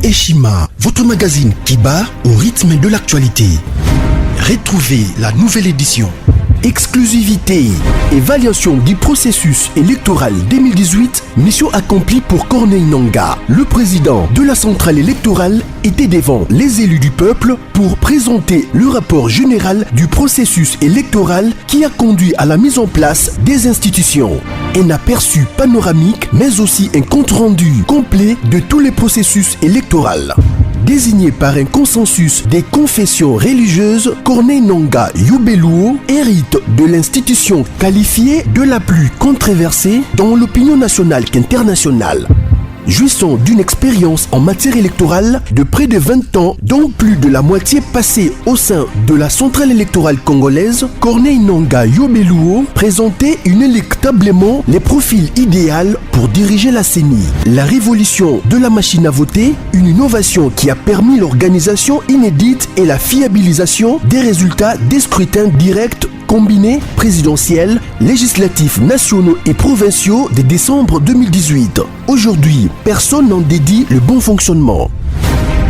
Eshima, votre magazine qui bat au rythme de l'actualité. Retrouvez la nouvelle édition. Exclusivité, évaluation du processus électoral 2018, mission accomplie pour Corneille Nangaa. Le président de la centrale électorale était devant les élus du peuple pour présenter le rapport général du processus électoral qui a conduit à la mise en place des institutions. Un aperçu panoramique, mais aussi un compte-rendu complet de tous les processus électoraux. Désigné par un consensus des confessions religieuses, Corneille Nangaa Yobeluo hérite de l'institution qualifiée de la plus controversée dans l'opinion nationale qu'internationale. Jouissant d'une expérience en matière électorale de près de 20 ans, dont plus de la moitié passée au sein de la centrale électorale congolaise, Corneille Nangaa Yobeluo présentait inéluctablement les profils idéaux pour diriger la CENI. La révolution de la machine à voter, une innovation qui a permis l'organisation inédite et la fiabilisation des résultats des scrutins directs combinés présidentiels, législatifs nationaux et provinciaux de décembre 2018. Aujourd'hui, personne n'en dédie le bon fonctionnement.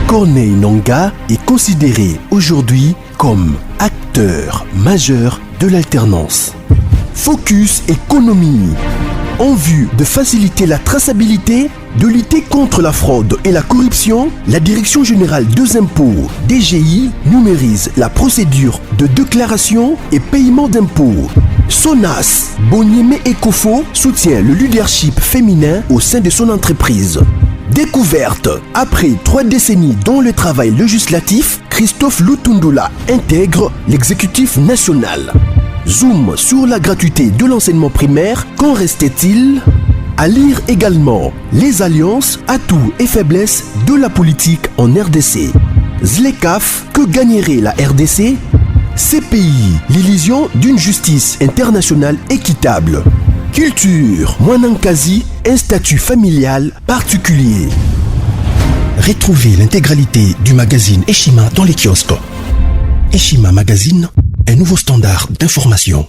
Corneille Nangaa est considéré aujourd'hui comme acteur majeur de l'alternance. Focus économie. En vue de faciliter la traçabilité, de lutter contre la fraude et la corruption, la Direction générale des impôts, DGI, numérise la procédure de déclaration et paiement d'impôts. Sonas, Bonieme Ekofo soutient le leadership féminin au sein de son entreprise. Découverte. Après 3 décennies dans le travail législatif, Christophe Lutundula intègre l'exécutif national. Zoom sur la gratuité de l'enseignement primaire. Qu'en restait-il? À lire également les alliances, atouts et faiblesses de la politique en RDC. Zlekaf, que gagnerait la RDC? CPI, l'illusion d'une justice internationale équitable. Culture, Mwanankazi, un statut familial particulier. Retrouvez l'intégralité du magazine Eshima dans les kiosques. Eshima Magazine, un nouveau standard d'information.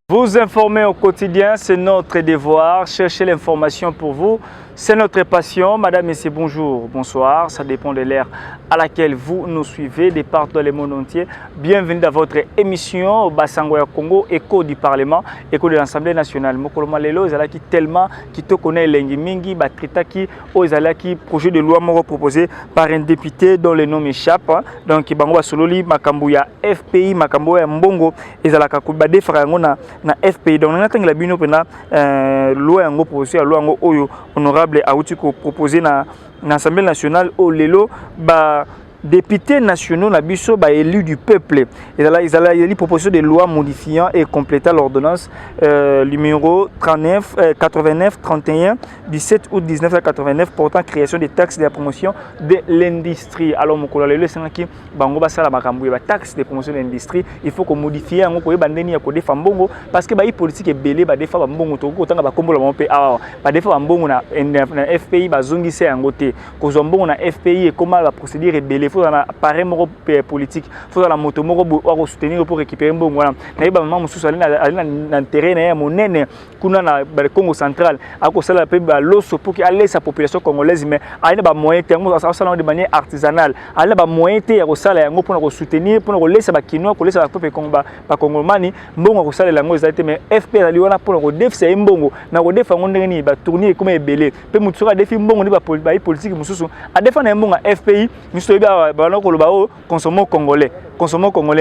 Vous informer au quotidien, c'est notre devoir. Chercher l'information pour vous, c'est notre passion. Madame, Messieurs, bonjour, bonsoir. Ça dépend de l'ère à laquelle vous nous suivez, de partout dans le monde entier. Bienvenue dans votre émission Basango ya Congo, écho du Parlement, écho de l'Assemblée nationale. Mokoloma lelo, ezala qui tellement qui te connaît lengi mingi, batrita qui ezala qui projet de loi moko proposé par un député dont le nom m'échappe. Donc bango basololi makambo ya FPI, makambo ya mbongo ezala ka ba defra yango na FPI. Donc on la bino pena loi yango proposé loi yango oyo honorable auti ko proposé na l'Assemblée nationale au lelo ba députés nationaux na biso ba élus du peuple. Ils ont proposition de loi modifiant et complétant l'ordonnance numéro 89 31 17 août 1989 portant création des taxes de la promotion de l'industrie. Alors mon collègue le senaki bango ba sala makambo ba taxes de promotion de l'industrie, il faut qu'on modifie ngo ko bandeni ya ko defa mbongo parce que ba politique ebele ba defa ba mbongo to ko tanga ba kombola mo pe ba defa ba mbongo na FPI ba zongise yango te ko zo mbongo na FPI et comment la procédure ebele. Il faut un appareil politique, il faut la moto pour soutenir pour récupérer un bon voilà. Naïba maman mususu ali na terrain na monene kuna na Congo central a ko sala pe ba loso pour que aller sa population congolaise mais ali na ba moyen terme ça de manière artisanale ali na ba moyen te ya ko sala yango pour soutenir pour ko laisser ba kinois ko laisser ba peuple ba congolani mbongo ko sala yango ezalité mais FP ali wana pour ko défisa mbongo na ko défa ngo ndenge ni ba tourner comme ebele pe mutuka défi mbongo ni ba politique mususu a défendre mbongo FPI mususu ba consommons congolais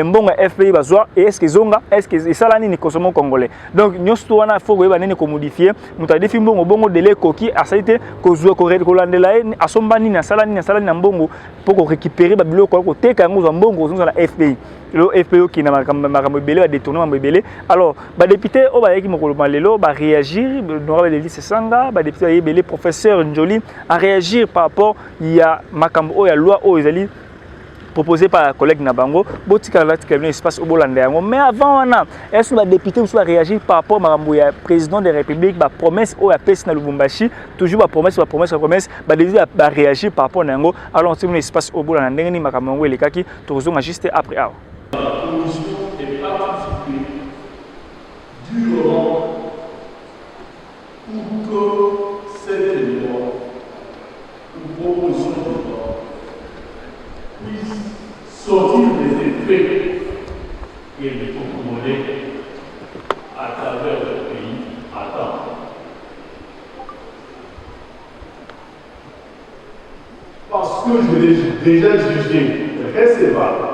mbongo FPI bazwa et est-ce que zonga est-ce que ça ni consommons congolais donc nous wana faut que banene ko modifier muta defi mbongo bongo de l'écoki a ça été ko zo ko landela asomba ni na sala na mbongo pour ko récupérer ba biloko ko teka ngo mbongo zo na FPI le FPI qui na makambo belé ba détourner makambo belé alors ba député o ba yeki mokolo malelo ba réagir honorable Elise Sanga ba député belé professeur Njoli a réagir par rapport il y a makambo o ya loi o ezali proposé par la collègue Nabango, espace au Bolandango. Mais avant, est-ce que les députés ont réagi par rapport au président de la République, la promesse au APS na Lubumbashi, toujours la promesse, va réagir par rapport à Nango. Alors, on espace au Bolandango, ni Makamango et les Kaki, tout le juste après. La commission est participée durement pour que cette loi proposition de loi puisse sortir des effets et les contrôler à travers le pays à temps. Parce que je l'ai déjà jugé recevable.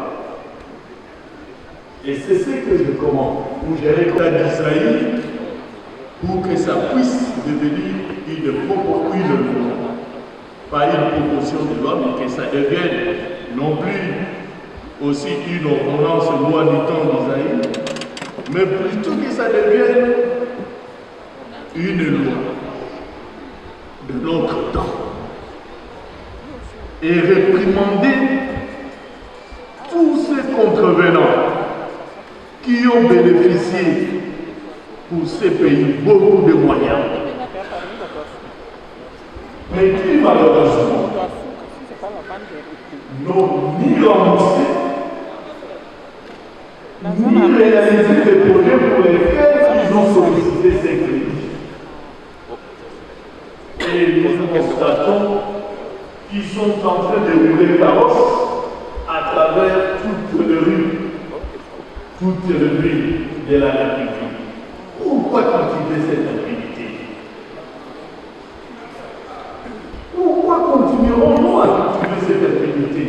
Et c'est ce que je commande pour gérer l'État d'Israël pour que ça puisse devenir une proposition de loi. Pas une proposition de loi, mais que ça devienne non plus aussi une ordonnance loi du temps d'Israël, mais plutôt que ça devienne une loi de notre temps. Et réprimander tous ces contrevenants qui ont bénéficié pour ces pays beaucoup de moyens, mais qui malheureusement n'ont ni remboursé, ni réalisé des projets pour lesquels ils ont sollicité ces crédits. Et nous constatons qu'ils sont en train de rouler carrosse à travers toutes les rues de la République. Pourquoi cultiver cette impunité? Pourquoi continuerons-nous à cultiver cette impunité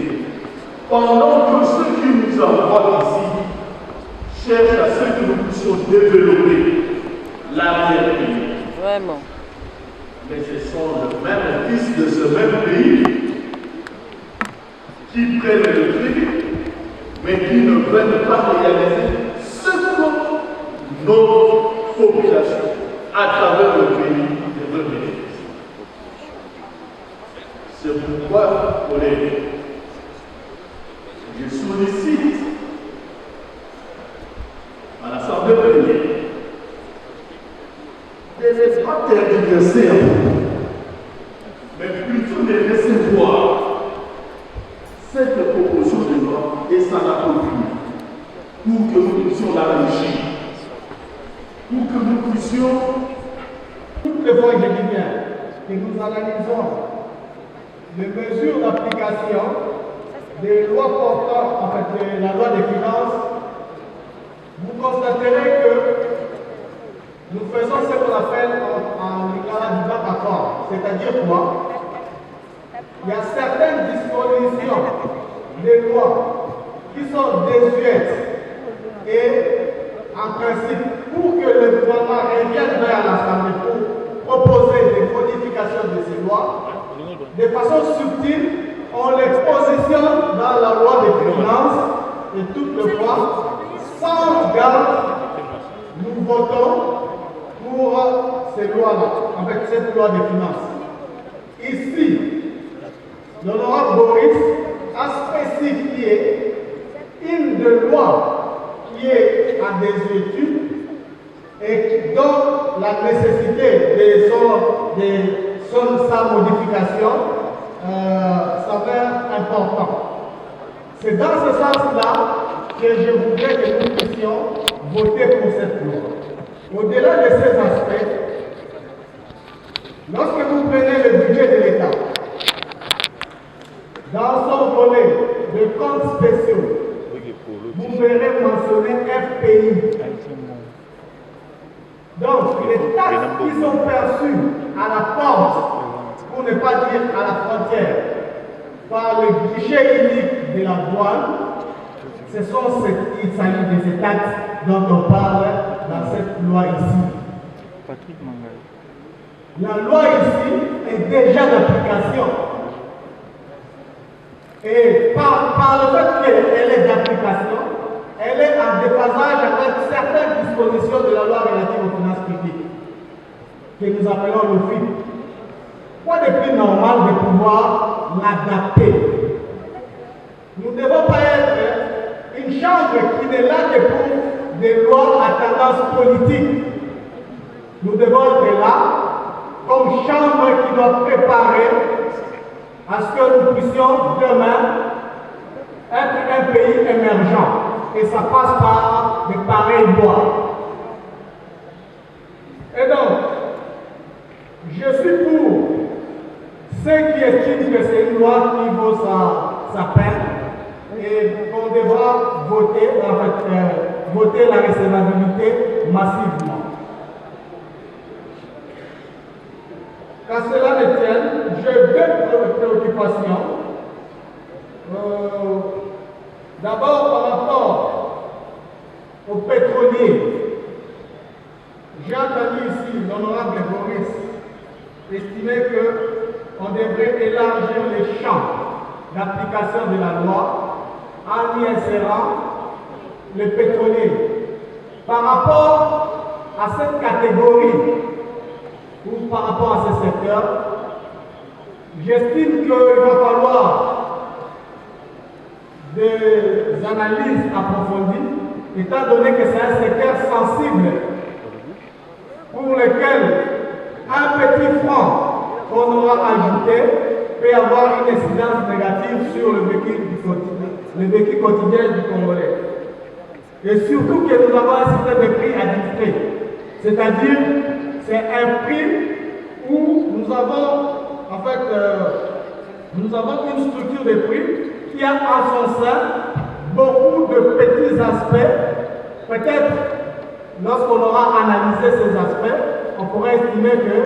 pendant que ceux qui nous envoient ici cherchent à ce que nous puissions développer l'arrière-pays? Vraiment. Mais ce sont les mêmes fils de ce même pays qui prennent le truc, mais qui ne veulent pas réaliser ce que nos populations, à travers le pays, devraient bénéficier. C'est pourquoi, collègues, je sollicite à l'Assemblée plénière de ne pas tergiverser, mais plutôt de recevoir cette proposition de loi et s'en approprier pour que nous puissions l'enrichir, pour que nous puissions, toutes les fois, je dis bien, que nous analysons les mesures d'application des lois portant, en fait, la loi des finances, vous constaterez que nous faisons ce qu'on appelle en Lingala du bac à corps. C'est-à-dire quoi? Il y a certaines dispositions des lois qui sont désuètes et en principe, pour que le gouvernement revienne vers l'Assemblée pour proposer des modifications de ces lois, de façon subtile, on les positionne dans la loi des finances et toutefois, sans garde, nous votons pour ces lois-là, avec cette loi des finances. Ici, l'honorable Boris a spécifié une loi qui est en désuétude et dont la nécessité de sa modification s'avère importante. C'est dans ce sens-là que je voudrais que nous puissions voter pour cette loi. Au-delà de ces aspects, lorsque vous prenez le budget de l'État, dans son volet de comptes spéciaux, vous verrez mentionner FPI. Donc, les taxes qui sont perçues à la porte, pour ne pas dire à la frontière, par le guichet unique de la douane, il s'agit de ces taxes dont on parle dans cette loi ici. La loi ici est déjà d'application. Et par le fait qu'elle est d'application, elle est en déphasage avec certaines dispositions de la loi relative aux finances publiques, que nous appelons le FIP. Quoi de plus normal de pouvoir l'adapter? Nous ne devons pas être une chambre qui n'est là que pour des lois à tendance politique. Nous devons être là comme chambre qui doit préparer à ce que nous puissions demain être un pays émergent. Et ça passe par de pareilles lois. Et donc, je suis pour ceux qui estiment que c'est une loi qui vaut sa peine et qu'on devra voter, voter la recevabilité massivement. Qu'à cela ne tienne, j'ai deux préoccupations. D'abord par rapport aux pétroliers. J'ai entendu ici l'honorable Boris estimer qu'on devrait élargir les champs d'application de la loi en y insérant les pétroliers. Par rapport à cette catégorie ou par rapport à ce secteur, j'estime qu'il va falloir des analyses approfondies, étant donné que c'est un secteur sensible pour lequel un petit franc qu'on aura ajouté peut avoir une incidence négative sur le vécu quotidien du Congolais. Et surtout que nous avons un système de prix administré, c'est-à-dire c'est un prix où nous avons en fait une structure de prix qui a en son sein beaucoup de petits aspects. Peut-être, lorsqu'on aura analysé ces aspects, on pourrait estimer que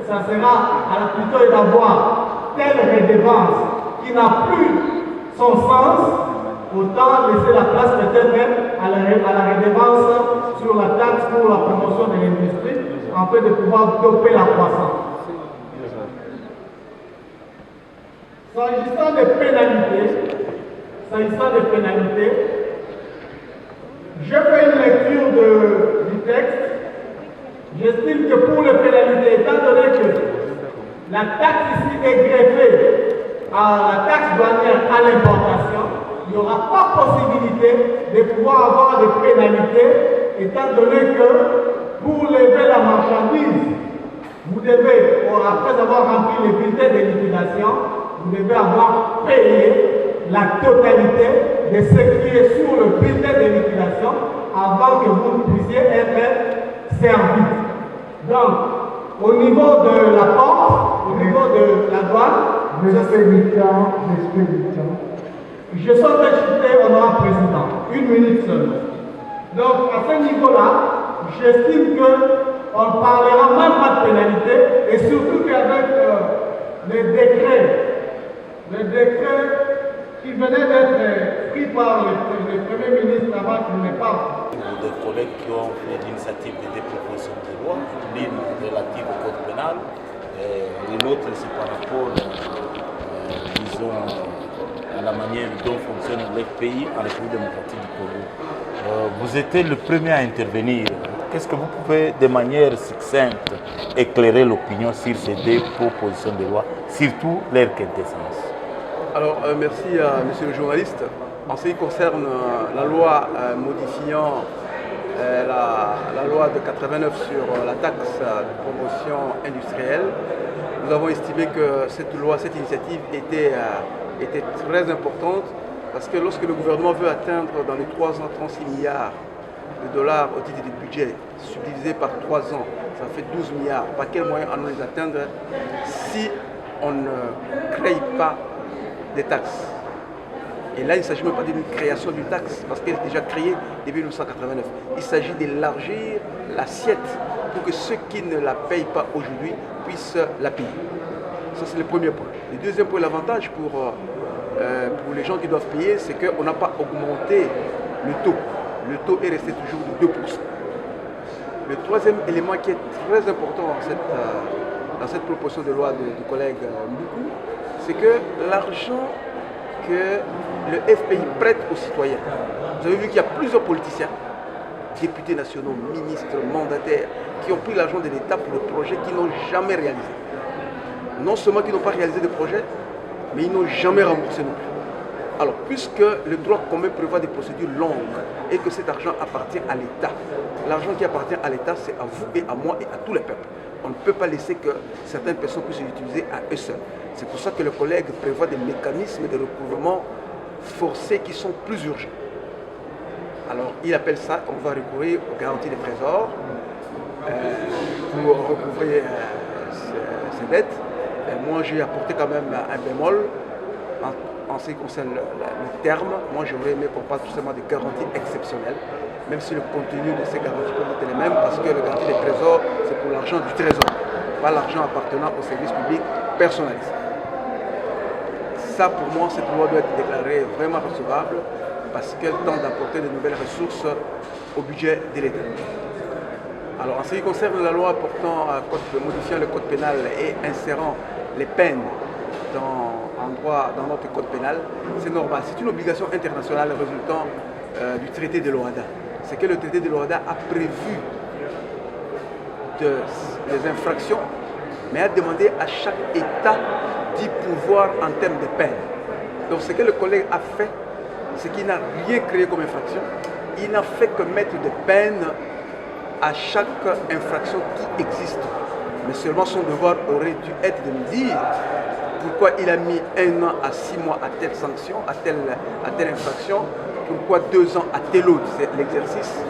ça sera plutôt d'avoir telle redevance qui n'a plus son sens, autant laisser la place peut-être à la redevance sur la taxe pour la promotion de l'industrie, en fait de pouvoir doper la croissance. S'agissant des pénalités, j'ai fait une lecture du texte. J'estime que pour les pénalités, étant donné que la taxe ici est greffée à la taxe douanière à l'importation, il n'y aura pas possibilité de pouvoir avoir des pénalités, étant donné que pour lever la marchandise, vous devez, après avoir rempli les bulletins de liquidation, vous devez avoir payé la totalité de ce qui est sur le bulletin de liquidation avant que vous puissiez être servi. Donc, au niveau de la porte, au niveau de la douane, je suis acheté, honorable président, 1 minute seulement. Donc, à ce niveau-là, j'estime qu'on ne parlera même pas de pénalité et surtout qu'avec les décrets qui venaient d'être pris par le Premier ministre avant qu'il ne parte. Des collègues qui ont fait l'initiative de propositions de loi, l'une relative au code pénal, et l'autre c'est par rapport, disons, à la manière dont fonctionne le pays en République démocratique du Congo. Vous étiez le premier à intervenir. Qu'est-ce que vous pouvez, de manière succincte, éclairer l'opinion sur ces deux propositions de loi, surtout leur quintessence? Alors, merci à monsieur le journaliste. En ce qui concerne la loi modifiant la loi de 89 sur la taxe de promotion industrielle, nous avons estimé que cette loi, cette initiative était très importante parce que lorsque le gouvernement veut atteindre dans les 3 ans 36 milliards de dollars au titre du budget, subdivisé par 3 ans, ça fait 12 milliards. Par quel moyen allons les atteindre si on ne crée pas des taxes? Et là, il ne s'agit même pas d'une création d'une taxe, parce qu'elle est déjà créée depuis 1989. Il s'agit d'élargir l'assiette pour que ceux qui ne la payent pas aujourd'hui puissent la payer. Ça, c'est le premier point. Le deuxième point, l'avantage pour les gens qui doivent payer, c'est qu'on n'a pas augmenté le taux. Le taux est resté toujours de 2%. Le troisième élément qui est très important dans cette proposition de loi du collègue Mboukou, c'est que l'argent que le FPI prête aux citoyens. Vous avez vu qu'il y a plusieurs politiciens, députés nationaux, ministres, mandataires, qui ont pris l'argent de l'État pour des projets qu'ils n'ont jamais réalisés. Non seulement qu'ils n'ont pas réalisé de projets, mais ils n'ont jamais remboursé non plus. Alors, puisque le droit commun prévoit des procédures longues et que cet argent appartient à l'État, l'argent qui appartient à l'État, c'est à vous et à moi et à tous les peuples. On ne peut pas laisser que certaines personnes puissent l'utiliser à eux seuls. C'est pour ça que le collègue prévoit des mécanismes de recouvrement forcés qui sont plus urgents. Alors, il appelle ça, on va recourir aux garanties des trésors pour recouvrir ces dettes. moi j'ai apporté quand même un bémol en ce qui concerne le terme. Moi j'aurais aimé qu'on parle tout simplement de garanties exceptionnelles, même si le contenu de ces garanties peut être les mêmes, parce que le garantie des trésors, c'est pour l'argent du trésor, pas l'argent appartenant au service public personnalisé. Ça pour moi, cette loi doit être déclarée vraiment recevable, parce qu'elle tente d'apporter de nouvelles ressources au budget de l'État. Alors en ce qui concerne la loi modifiant le code pénal et insérant les peines dans notre code pénal, c'est normal. C'est une obligation internationale résultant du traité de l'OHADA. C'est que le traité de l'OHADA a prévu des infractions, mais a demandé à chaque État d'y pouvoir en termes de peine. Donc ce que le collègue a fait, c'est qu'il n'a rien créé comme infraction. Il n'a fait que mettre des peines à chaque infraction qui existe. Mais seulement son devoir aurait dû être de nous dire pourquoi il a mis 1 an à 6 mois à telle sanction, à telle infraction, pourquoi 2 ans à tel autre. C'est l'exercice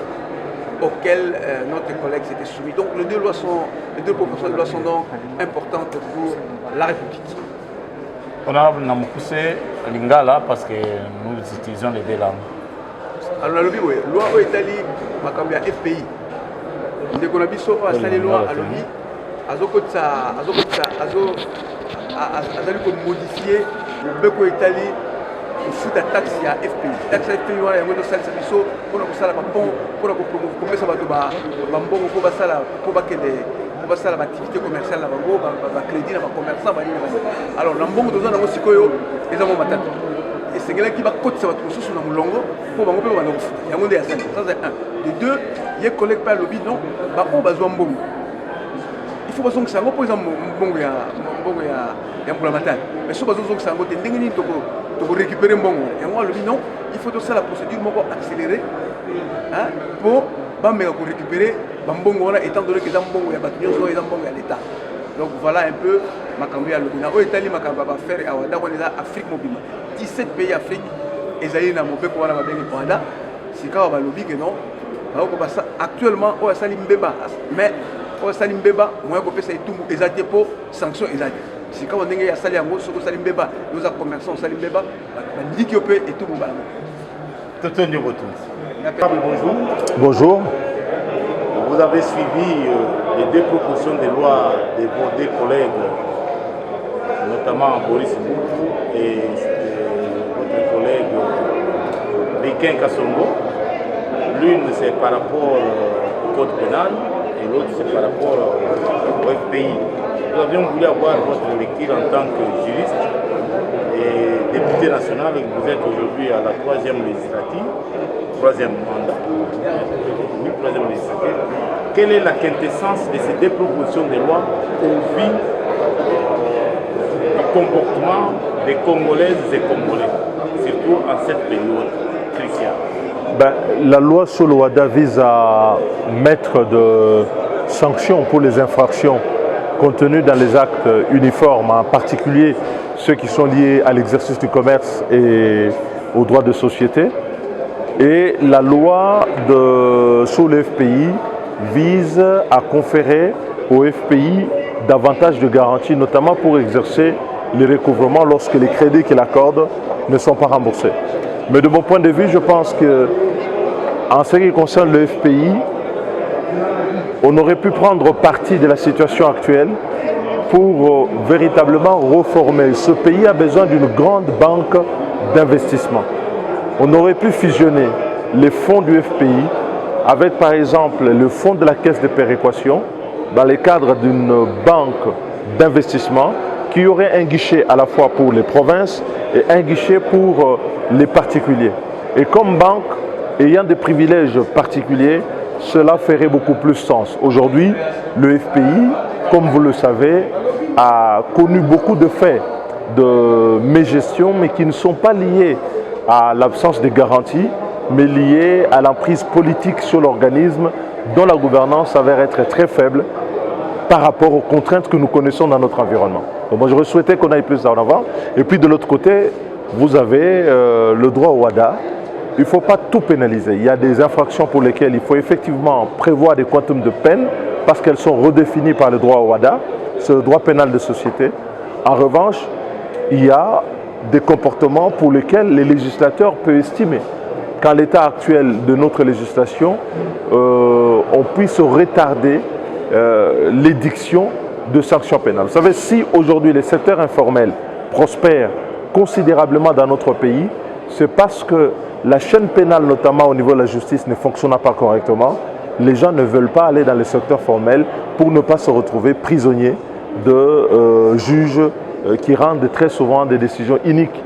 auquel notre collègue s'était soumis. Donc les deux propositions de loi sont donc importantes pour la République. Honorable Namukuse Lingala, parce que nous utilisons les deux langues. Alors la loi Italie, makambi ya FPI. Ndeko na biso asali loi à lobby azali ko modifier beko Italie ufuta taxe ya FPI. Taxe ya FPI wana yango salisa biso pona kosala ba pont pona ko promouvoir bato ba mbongo ko basala ko bakende ko basala ba activité commerciale na bango ba crédit na ba commerçant ba nini. Alors na mbongo toza na sikoyo ezamo matata. Et c'est quelqu'un qui va côté sa ressource na mulongo pour bango pe bana kofuta. Yango nde ya ça c'est un. De deux, il y a collègue par lobby non ba on bazwa mbongo. Il faut que ça repose en mbongo ya mbulamatane. Mais so bazo que ça ngote ndenge ni to récupérer mbongo. Yango lobby non, il faut que ça la procédure moko accélérée hein pour ba meka ko récupérer ba mbongo wana étant donné que za mbongo ya bato nyonso eza mbongo ya l'état. Donc voilà un peu makambo ya lobby. Na o Italie makambo ba faire à Wanda on est Afrique mobile. 17 pays Afrique ezali na mobeko wana ba bengi Rwanda. Sika ba lobby que non. Actuellement, on a sali mbeba, mais on a sali mbeba, on a coupé ça et tout, exacté pour sanction exacte. Si quand on a sali en gros, sur sali mbeba, nous avons commerçants sali mbeba, on dit qu'il peut et tout mbala. Bonjour. Bonjour. Vous avez suivi les deux propositions de loi de vos deux collègues, notamment Boris Mboukou et votre collègue Biken Kassongo. L'une c'est par rapport au code pénal et l'autre c'est par rapport au FPI. Nous avions voulu avoir votre lecture en tant que juriste et député national et vous êtes aujourd'hui à la 3e législature, 3e mandat. Oui, 3e législature. Quelle est la quintessence de ces deux propositions de loi au vu du comportement des Congolaises et Congolais, surtout en cette période cruciale? La loi sur l'OHADA vise à mettre de sanctions pour les infractions contenues dans les actes uniformes, en particulier ceux qui sont liés à l'exercice du commerce et aux droits de société. Et la loi sur le FPI vise à conférer au FPI davantage de garanties, notamment pour exercer les recouvrements lorsque les crédits qu'il accorde ne sont pas remboursés. Mais de mon point de vue, je pense que en ce qui concerne le FPI, on aurait pu prendre parti de la situation actuelle pour véritablement reformer. Ce pays a besoin d'une grande banque d'investissement. On aurait pu fusionner les fonds du FPI avec par exemple le fonds de la caisse de péréquation dans le cadre d'une banque d'investissement qui aurait un guichet à la fois pour les provinces et un guichet pour les particuliers. Et comme banque ayant des privilèges particuliers, cela ferait beaucoup plus sens. Aujourd'hui, le FPI, comme vous le savez, a connu beaucoup de faits de mégestion, mais qui ne sont pas liés à l'absence de garantie, mais liés à l'emprise politique sur l'organisme dont la gouvernance s'avère être très faible par rapport aux contraintes que nous connaissons dans notre environnement. Donc moi, j'aurais souhaité qu'on aille plus en avant. Et puis de l'autre côté, vous avez le droit au WADA. Il ne faut pas tout pénaliser. Il y a des infractions pour lesquelles il faut effectivement prévoir des quantums de peine parce qu'elles sont redéfinies par le droit au WADA. C'est le droit pénal de société. En revanche, il y a des comportements pour lesquels les législateurs peuvent estimer qu'en l'état actuel de notre législation, on puisse retarder l'édiction de sanctions pénales. Vous savez, si aujourd'hui les secteurs informels prospèrent considérablement dans notre pays, c'est parce que la chaîne pénale, notamment au niveau de la justice, ne fonctionne pas correctement. Les gens ne veulent pas aller dans les secteurs formels pour ne pas se retrouver prisonniers de juges qui rendent très souvent des décisions iniques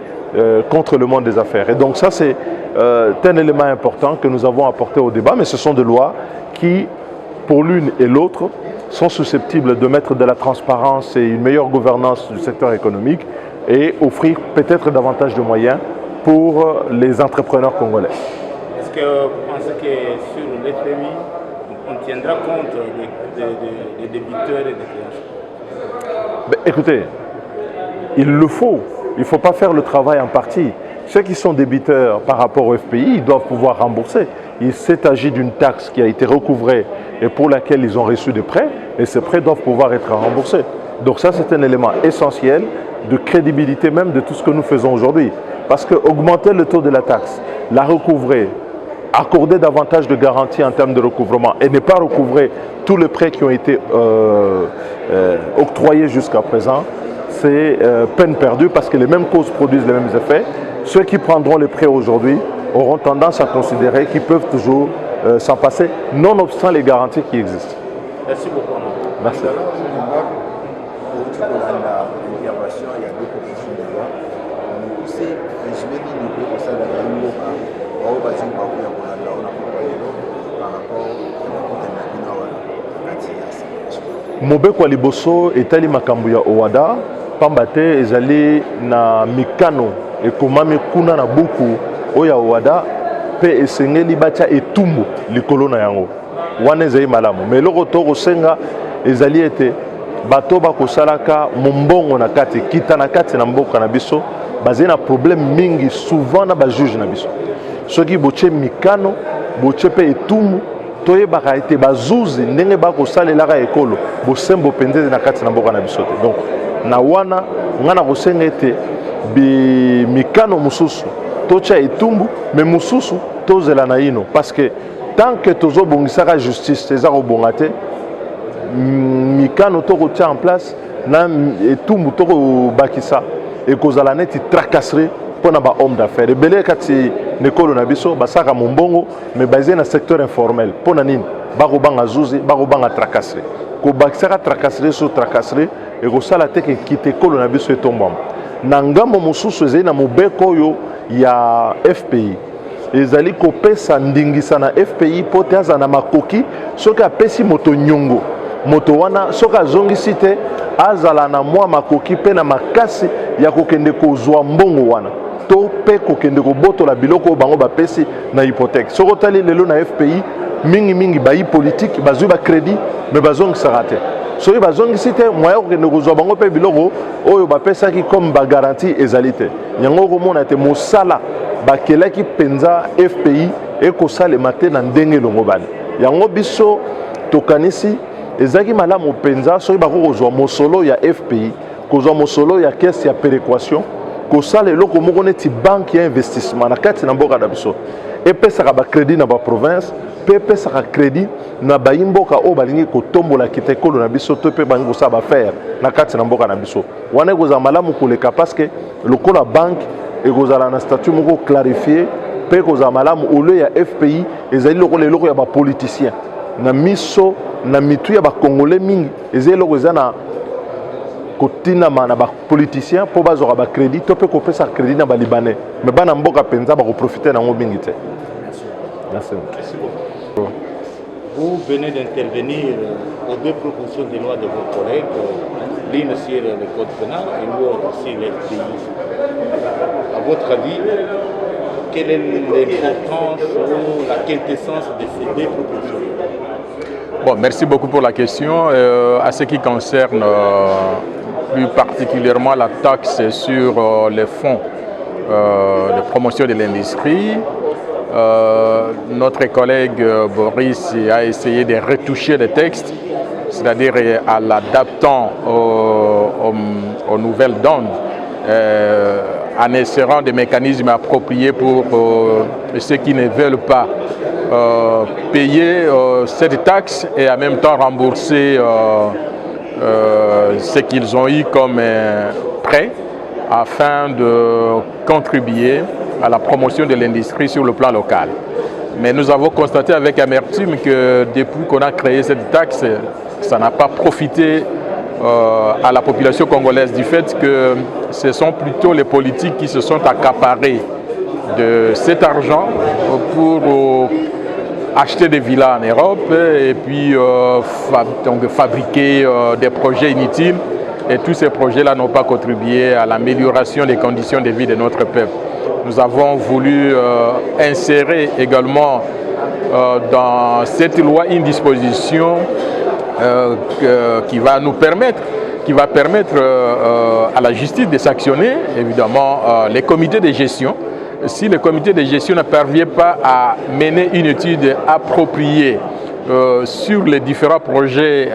contre le monde des affaires. Et donc ça, c'est un élément important que nous avons apporté au débat, mais ce sont des lois qui, pour l'une et l'autre, sont susceptibles de mettre de la transparence et une meilleure gouvernance du secteur économique et offrir peut-être davantage de moyens pour les entrepreneurs congolais. Est-ce que vous pensez que sur l'FMI, on tiendra compte des débiteurs et des clients? Écoutez, il le faut. Il ne faut pas faire le travail en partie. Ceux qui sont débiteurs par rapport au FPI, ils doivent pouvoir rembourser. Il s'est agi d'une taxe qui a été recouvrée et pour laquelle ils ont reçu des prêts, et ces prêts doivent pouvoir être remboursés. Donc ça, c'est un élément essentiel de crédibilité même de tout ce que nous faisons aujourd'hui. Parce que augmenter le taux de la taxe, la recouvrer, accorder davantage de garanties en termes de recouvrement et ne pas recouvrer tous les prêts qui ont été octroyés jusqu'à présent, c'est peine perdue parce que les mêmes causes produisent les mêmes effets. Ceux qui prendront les prêts aujourd'hui auront tendance à considérer qu'ils peuvent toujours s'en passer, nonobstant les garanties qui existent. Merci beaucoup. Merci. Mobeko liboso etali makambo ya Owada pamba te ezali na mikano ekomami kuna na buku oya Owada pe esengeli batia etumbu likolo na yango wana ezali malamu mais eloko tokosenga ezali ete bato bakosalaka mombongo na kati kita na kati na mboka na biso bazali na problème mingi souvent na bajuge na biso soki botie mikano botie pe etumbu toyebaka ete bazuzi ndenge bakosalelaka ekolo bosembo penze na kati na mboka na biso te. Donc na wana nga na kosenga ete mikano mosusu totia etumbu mais mosusu tozela na ino parce que tant que tozobongisaka justice eza kobonga te mikano tokotia en place na etumbu tokobakisa ekozala neti tracasserie mpona bahomme d'affaires ebele kati nekolo na biso basaka mombongo mais basé na secteur informel mpona nini bakobanga zuzi bakobanga tracasserie kobakisaka tracasserie sur tracasserie ekosala te ke kite ekolo na biso etombama na ngambo mosusu ezali na mobeko oyo ya FPI ezali kopesa ndingisa na FPI mpo te aza na makoki soki apesi moto nyongo moto wana soki azongisi te azala na mwa makoki mpe na makasi ya kokende kozwa mbongo wana to mpe kokende kobotola biloko oyo bango bapesi na hypothèque soki otali lelo na FPI mingi bayi politique bazwi bacrédit mais bazongisaka te soki bazongisi te moya kokende kozwa bango mpe biloko oyo bapesaki comme bagarantie ezali te yango okomona ete mosala bakelaki mpenza FPI ekosalema te na ndenge elongo bani yango biso tokanisi ezaki malamu mpenza soki bakokozwa mosolo ya FPI kozwa mosolo ya caisse ya péréquation kosala eloko moko neti banque ya investissement na kati na mboka na biso epesaka bacrédit na baprovince mpe epesaka crédit na bayimboka oyo balingi kotombola kita ekolo na biso to mpe balingi kosala bafaire na kati na mboka na biso wana ekozala malamu koleka parce que lokola banque ekozala na statut moko clarifie mpe ekozala malamu ole ya FPI ezali lokola eloko ya bapoliticien na miso na mitu ya bakongole mingi ezali eloko eza na kotinama na bapoliticien mpo bazwaka bacrédit to mpe kopesa crédit na balibanais mais bana mboka mpenza bakoprofite nango mingi te. Merci beaucoup. Vous venez d'intervenir aux deux propositions de loi de vos collègues, l'une sur le code pénal et l'autre sur les FPI. À votre avis, quelle est l'importance ou la quintessence de ces deux propositions? Bon, merci beaucoup pour la question. À ce qui concerne plus particulièrement la taxe sur les fonds de promotion de l'industrie, notre collègue Boris a essayé de retoucher le texte, c'est-à-dire en l'adaptant aux nouvelles donnes, en insérant des mécanismes appropriés pour ceux qui ne veulent pas payer cette taxe et en même temps rembourser ce qu'ils ont eu comme prêt afin de contribuer à la promotion de l'industrie sur le plan local. Mais nous avons constaté avec amertume que depuis qu'on a créé cette taxe, ça n'a pas profité à la population congolaise du fait que ce sont plutôt les politiques qui se sont accaparés de cet argent pour acheter des villas en Europe et puis donc fabriquer des projets inutiles. Et tous ces projets-là n'ont pas contribué à l'amélioration des conditions de vie de notre peuple. Nous avons voulu insérer également dans cette loi une disposition qui va permettre à la justice de sanctionner évidemment les comités de gestion. Si le comité de gestion ne parvient pas à mener une étude appropriée sur les différents projets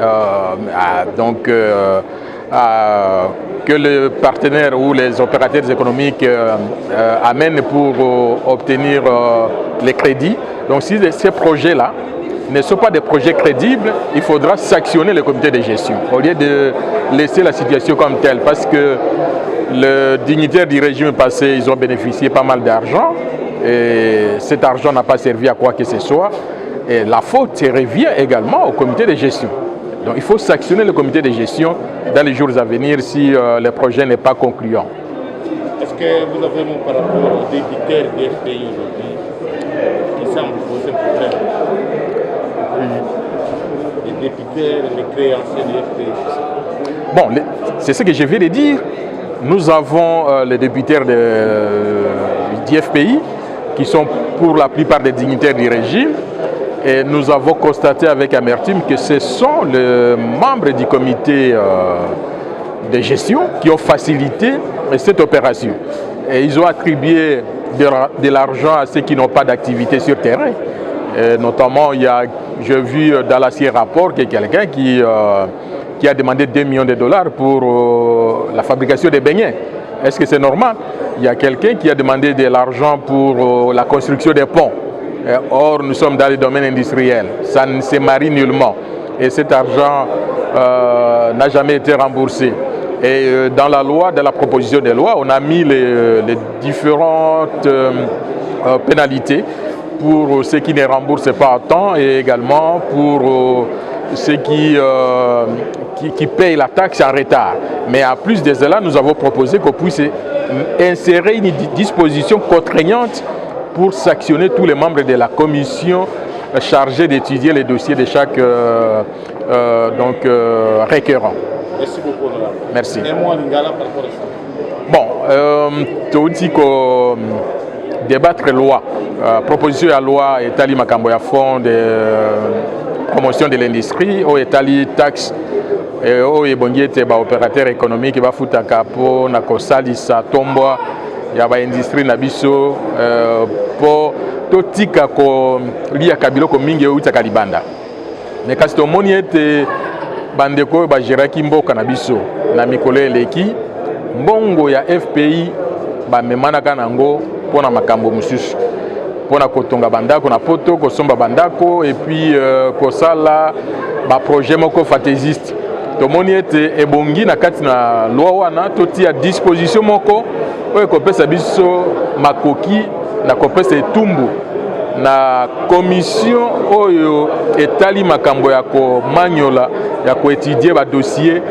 que le partenaire ou les opérateurs économiques amènent pour obtenir les crédits. Donc si ces projets-là ne sont pas des projets crédibles, il faudra sanctionner le comité de gestion au lieu de laisser la situation comme telle, parce que les dignitaires du régime passé, ils ont bénéficié pas mal d'argent et cet argent n'a pas servi à quoi que ce soit. Et la faute revient également au comité de gestion. Donc il faut sanctionner le comité de gestion dans les jours à venir si le projet n'est pas concluant. Est-ce que vous avez vu par rapport aux débiteurs des FPI qui semblent poser problème? Les débiteurs, les créanciers des FPI. Bon, c'est ce que je viens de dire. Nous avons les débiteurs du FPI qui sont pour la plupart des dignitaires du régime. Et nous avons constaté avec amertume que ce sont les membres du comité de gestion qui ont facilité cette opération. Et ils ont attribué de l'argent à ceux qui n'ont pas d'activité sur terrain. Et notamment, j'ai vu dans l'ancien rapport qu'il y a quelqu'un qui a demandé 2 millions de dollars pour la fabrication des beignets. Est-ce que c'est normal? Il y a quelqu'un qui a demandé de l'argent pour la construction des ponts. Or, nous sommes dans le domaine industriel. Ça ne se marie nullement. Et cet argent n'a jamais été remboursé. Et dans la loi, dans la proposition de loi, on a mis les différentes pénalités pour ceux qui ne remboursent pas à temps et également pour ceux qui payent la taxe en retard. Mais en plus de cela, nous avons proposé qu'on puisse insérer une disposition contraignante pour sanctionner tous les membres de la commission chargée d'étudier les dossiers de chaque requérant. Merci beaucoup, honorable. Merci. Et moi, Lingala, par rapport à ça. Bon, tout dit que débattre loi, proposition à loi étali makambo ya fond de promotion de l'industrie, ou étali taxe, ou ebongiete ba opérateur économique ba futaka po na kosalisa tomboa ya ba industrie na biso po totika ko lia kabiloko mingi outaka libanda. Mais kasi tomoni ete bandeko ba geraki mboka na biso na mikolo eleki mbongo ya FPI ba memanaka nango pona makambo mususu pona kotonga bandako na poto kosomba bandako et puis kosala ba projet moko fantaisiste. Tomoni ete ebongi na kati na loi wana toti à disposition moko oyo kopesa biso makoki na kopesa etumbu na commission oyo etali makambo ya komanyola ya koétudier ba dossier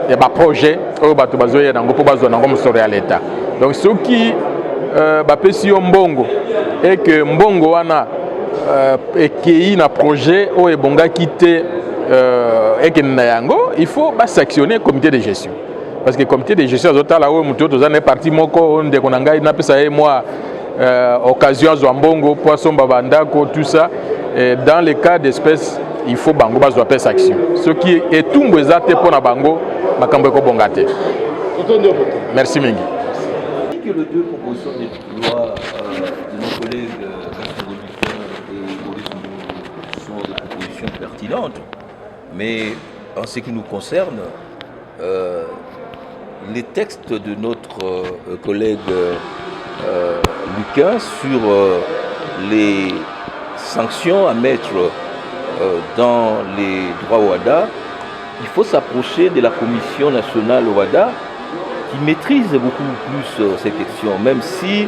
ya ba projet oyo bato bazoya nango po bazwa nango mosolo ya leta. Donc soki bapesi yo mbongo et que mbongo wana ekei na projet oyo ebongaki te ekende na yango, il faut sanctionner le comité de gestion. Parce que le comité de gestion azotala oyo mutu toza na parti moko ndeko na ngai napesa ye moi occasion azwa mbongo po asomba bandako tout ça. Et dans les cas d'espèces, il faut bango bazwa pesa action. Ce qui est tout eza te pona bango makambo ko bongate. Merci mingi. Que les deux propositions de loi de nos collègues Gaston et Maurice Mbongo sont des propositions pertinentes, mais en ce qui nous concerne, les textes de notre collègue Luquin sur les sanctions à mettre dans les droits OHADA, il faut s'approcher de la Commission nationale OHADA qui maîtrise beaucoup plus ces questions, même si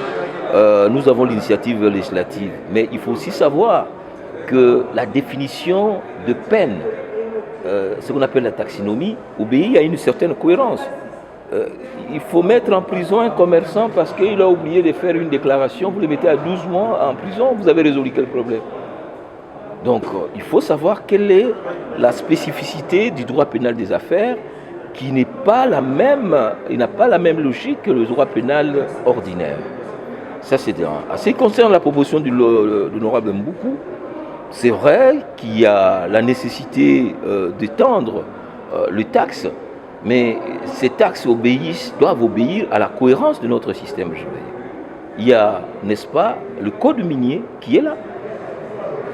nous avons l'initiative législative. Mais il faut aussi savoir que la définition de peine, ce qu'on appelle la taxinomie, obéit à une certaine cohérence. Il faut mettre en prison un commerçant parce qu'il a oublié de faire une déclaration, vous le mettez à 12 mois en prison, vous avez résolu quel problème? Donc il faut savoir quelle est la spécificité du droit pénal des affaires qui n'est pas la même, il n'a pas la même logique que le droit pénal ordinaire. Ça c'est un. En ce qui concerne la proposition de l'honorable Mboukou, c'est vrai qu'il y a la nécessité d'étendre les taxes, mais ces taxes doivent obéir à la cohérence de notre système juridique. Il y a, n'est-ce pas, le code minier qui est là,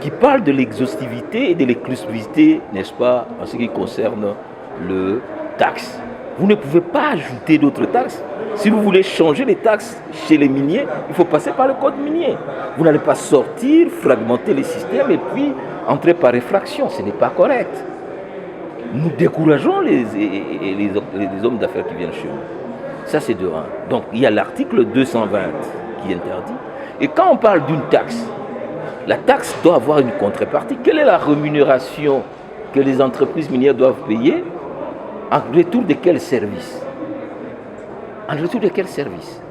qui parle de l'exhaustivité et de l'exclusivité, n'est-ce pas, en ce qui concerne le taxe. Vous ne pouvez pas ajouter d'autres taxes. Si vous voulez changer les taxes chez les miniers, il faut passer par le code minier. Vous n'allez pas sortir, fragmenter les systèmes et puis entrer par effraction. Ce n'est pas correct. Nous décourageons les hommes d'affaires qui viennent chez nous. Ça, c'est de 1. Donc, il y a l'article 220 qui interdit. Et quand on parle d'une taxe, la taxe doit avoir une contrepartie. Quelle est la rémunération que les entreprises minières doivent payer en retour de quel service? En retour de quel service?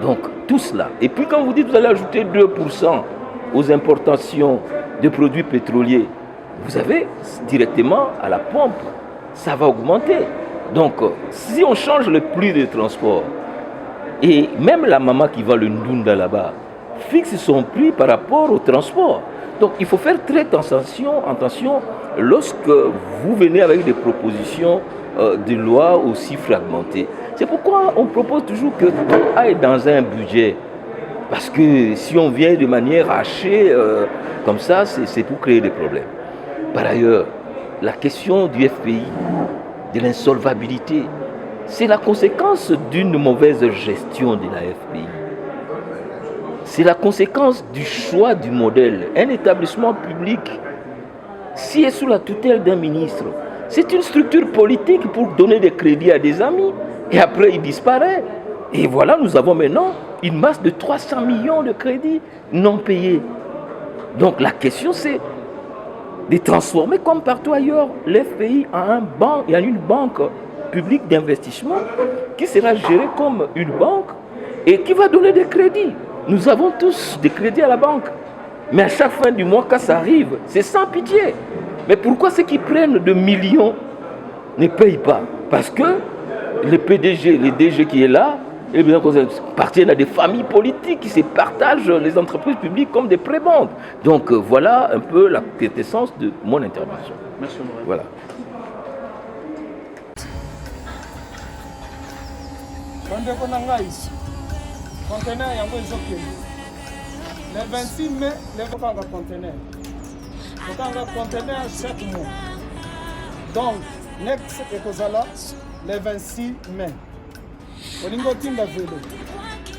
Donc, tout cela. Et puis, quand vous dites que vous allez ajouter 2% aux importations de produits pétroliers, vous avez directement à la pompe, ça va augmenter. Donc, si on change le prix de transport, et même la maman qui vend le ndunda là-bas, fixe son prix par rapport au transport. Donc il faut faire très attention lorsque vous venez avec des propositions de loi aussi fragmentées. C'est pourquoi on propose toujours que tout aille dans un budget. Parce que si on vient de manière hachée, comme ça, c'est pour créer des problèmes. Par ailleurs, la question du FPI, de l'insolvabilité, c'est la conséquence d'une mauvaise gestion de la FPI. C'est la conséquence du choix du modèle. Un établissement public, s'il est sous la tutelle d'un ministre, c'est une structure politique pour donner des crédits à des amis. Et après, il disparaît. Et voilà, nous avons maintenant une masse de 300 millions de crédits non payés. Donc la question, c'est de transformer comme partout ailleurs l'FPI en une banque publique d'investissement qui sera gérée comme une banque et qui va donner des crédits. Nous avons tous des crédits à la banque. Mais à chaque fin du mois, quand ça arrive, c'est sans pitié. Mais pourquoi ceux qui prennent de millions ne payent pas? Parce que le PDG, le DG qui est là, eh bien, appartiennent à des familles politiques qui se partagent les entreprises publiques comme des prébendes. Donc voilà un peu la quintessence de mon intervention. Merci, Honorable. Voilà. Conteneur yango ezokende le 26 mai levokanga conteneur okanga conteneur chaque mois donc next ekozala le 26 mai olingi otinda velo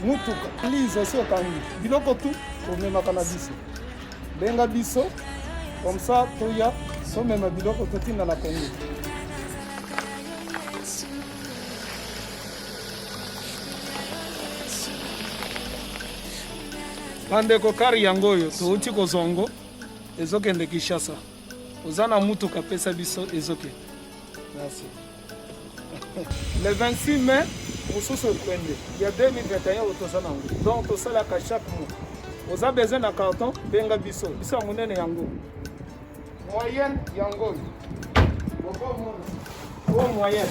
mutuka lise osi okangi biloko tu omemaka na biso benga biso comme ça toya tomema biloko totinda na Congo. bandeko kari yango oyo touti kozongo ezokende Kinshasa oza na mutuka pesa biso ezokende. Merci. Le 26 mai mosusu ekwende ya 2021 otoza nango donc tosalaka chaque mois oza besoin na carton benga biso ya monene yango moyenne yango oyo moyenne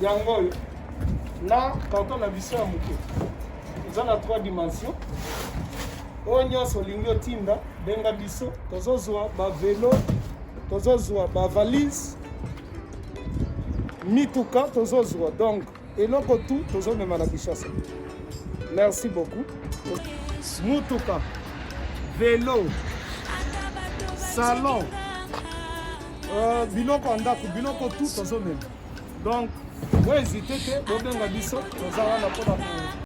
yango oyo na carton na biso ya moke oza na 3 dimensions oyo nyonso olingi otinda benga biso tozozwa bavelo tozozwa bavalise mituka tozozwa donc eloko tu tozomema na Kinshasa. Merci beaucoup. Mutuka, vélo, salon, biloko ndako, biloko tout tozomema. Donc, vous hésitez que vous venez à biso, nous allons